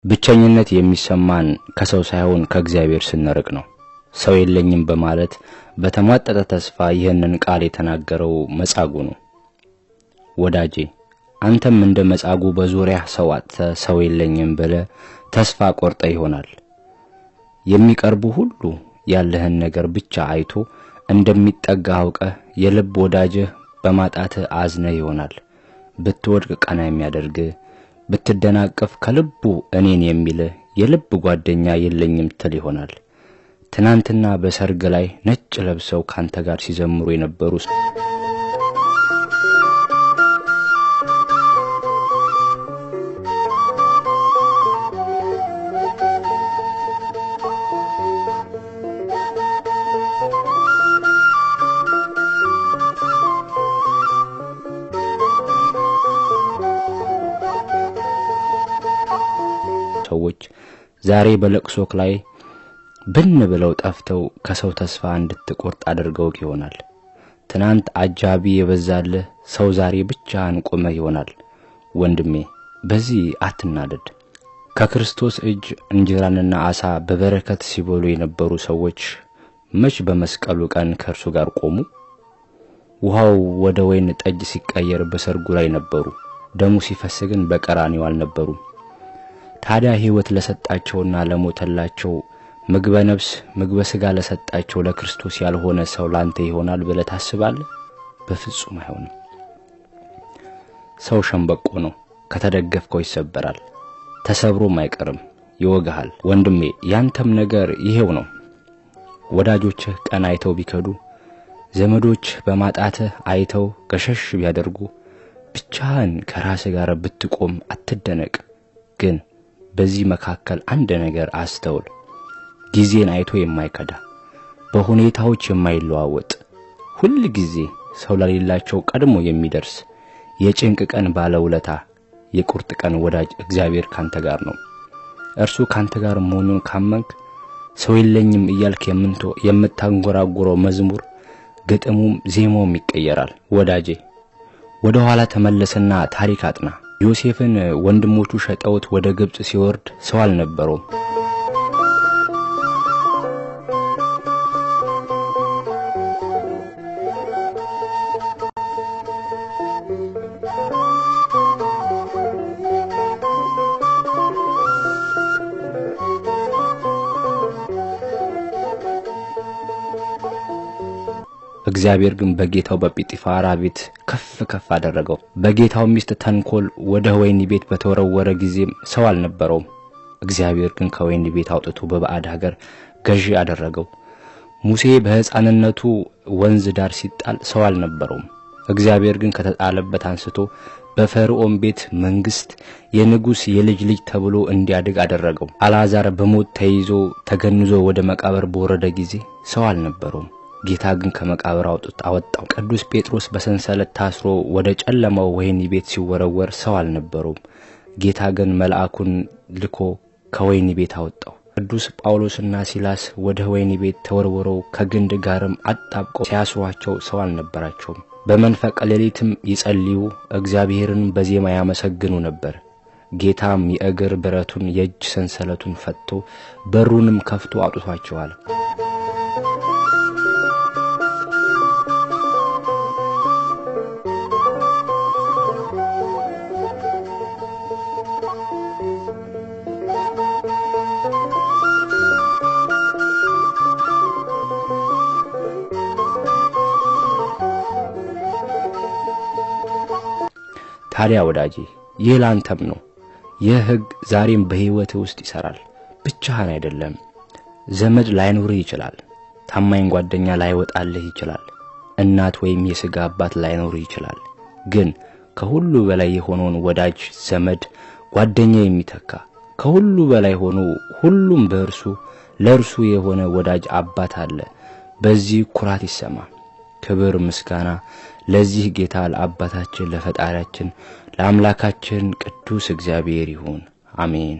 ብቸኝነት የሚሰማን ከሰው ሳይሆን ከእግዚአብሔር ስንርቅ ነው። ሰው የለኝም በማለት በተሟጠጠ ተስፋ ይህንን ቃል የተናገረው መጻጉዕ ነው። ወዳጄ አንተም እንደ መጻጉዕ በዙሪያ ሰው አጥተህ ሰው የለኝም ብለህ ተስፋ ቆርጠህ ይሆናል። የሚቀርቡ ሁሉ ያለህን ነገር ብቻ አይቶ እንደሚጠጋ አውቀህ የልብ ወዳጅህ በማጣትህ አዝነህ ይሆናል። ብትወድቅ ቀና የሚያደርግህ ብትደናቀፍ ከልቡ እኔን የሚልህ የልብ ጓደኛ የለኝም ትል ይሆናል። ትናንትና በሰርግ ላይ ነጭ ለብሰው ካንተ ጋር ሲዘምሩ የነበሩ ሰዎች ዛሬ በለቅሶክ ላይ ብን ብለው ጠፍተው ከሰው ተስፋ እንድትቆርጥ አድርገው ይሆናል። ትናንት አጃቢ የበዛልህ ሰው ዛሬ ብቻህን ቆመህ ይሆናል። ወንድሜ በዚህ አትናደድ። ከክርስቶስ እጅ እንጀራንና ዓሣ በበረከት ሲበሉ የነበሩ ሰዎች መች በመስቀሉ ቀን ከእርሱ ጋር ቆሙ? ውሃው ወደ ወይን ጠጅ ሲቀየር በሰርጉ ላይ ነበሩ። ደሙ ሲፈስ ግን በቀራንዮ አልነበሩም። ታዲያ ሕይወት ለሰጣቸውና ለሞተላቸው ምግበ ነፍስ ምግበ ሥጋ ለሰጣቸው ለክርስቶስ ያልሆነ ሰው ላንተ ይሆናል ብለህ ታስባለህ? በፍጹም አይሆንም። ሰው ሸምበቆ ነው፣ ከተደገፍከው ይሰበራል፣ ተሰብሮም አይቀርም፣ ይወጋሃል። ወንድሜ ያንተም ነገር ይሄው ነው። ወዳጆችህ ቀን አይተው ቢከዱ፣ ዘመዶች በማጣትህ አይተው ገሸሽ ቢያደርጉ፣ ብቻህን ከራስህ ጋር ብትቆም አትደነቅ። ግን በዚህ መካከል አንድ ነገር አስተውል። ጊዜን አይቶ የማይከዳ በሁኔታዎች የማይለዋወጥ ሁሉ ጊዜ ሰው ለሌላቸው ቀድሞ የሚደርስ የጭንቅ ቀን ባለውለታ የቁርጥ ቀን ወዳጅ እግዚአብሔር ካንተ ጋር ነው። እርሱ ካንተ ጋር መሆኑን ካመንክ ሰው የለኝም እያልክ የምታንጎራጉረው መዝሙር ግጥሙም ዜማውም ይቀየራል። ወዳጄ ወደ ኋላ ተመለስና ታሪክ አጥና። ዮሴፍን ወንድሞቹ ሸጠውት ወደ ግብጽ ሲወርድ ሰው አልነበረውም። እግዚአብሔር ግን በጌታው በጲጢፋራ ቤት ከፍ አደረገው። በጌታው ሚስት ተንኮል ወደ ወይኒ ቤት በተወረወረ ጊዜም ሰው አልነበረውም። እግዚአብሔር ግን ከወይኒ ቤት አውጥቶ በባዕድ ሀገር ገዢ አደረገው። ሙሴ በሕፃንነቱ ወንዝ ዳር ሲጣል ሰው አልነበረውም። እግዚአብሔር ግን ከተጣለበት አንስቶ በፈርዖን ቤት መንግስት የንጉስ የልጅ ልጅ ተብሎ እንዲያድግ አደረገው። አልዓዛር በሞት ተይዞ ተገንዞ ወደ መቃብር በወረደ ጊዜ ሰው አልነበረውም። ጌታ ግን ከመቃብር አወጣው። ቅዱስ ጴጥሮስ በሰንሰለት ታስሮ ወደ ጨለማው ወህኒ ቤት ሲወረወር ሰው አልነበረውም። ጌታ ግን መልአኩን ልኮ ከወህኒ ቤት አወጣው። ቅዱስ ጳውሎስና ሲላስ ወደ ወህኒ ቤት ተወርውረው ከግንድ ጋርም አጣብቀው ሲያስሯቸው ሰው አልነበራቸውም። በመንፈቀ ሌሊትም ይጸልዩ እግዚአብሔርን በዜማ ያመሰግኑ ነበር። ጌታም የእግር ብረቱን የእጅ ሰንሰለቱን ፈትቶ በሩንም ከፍቶ አውጥቷቸዋል። ታዲያ ወዳጄ ይህ ላንተም ነው። ይህ ሕግ ዛሬም በሕይወት ውስጥ ይሰራል። ብቻህን አይደለም። ዘመድ ላይኖርህ ይችላል። ታማኝ ጓደኛ ላይወጣልህ ይችላል። እናት ወይም የሥጋ አባት ላይኖርህ ይችላል። ግን ከሁሉ በላይ የሆነውን ወዳጅ ዘመድ ጓደኛ የሚተካ ከሁሉ በላይ ሆኖ ሁሉም ለእርሱ የሆነ ወዳጅ አባት አለ። በዚህ ኩራት ይሰማ። ክብር ምስጋና ለዚህ ጌታ ለአባታችን ለፈጣሪያችን ለአምላካችን ቅዱስ እግዚአብሔር ይሁን። አሜን።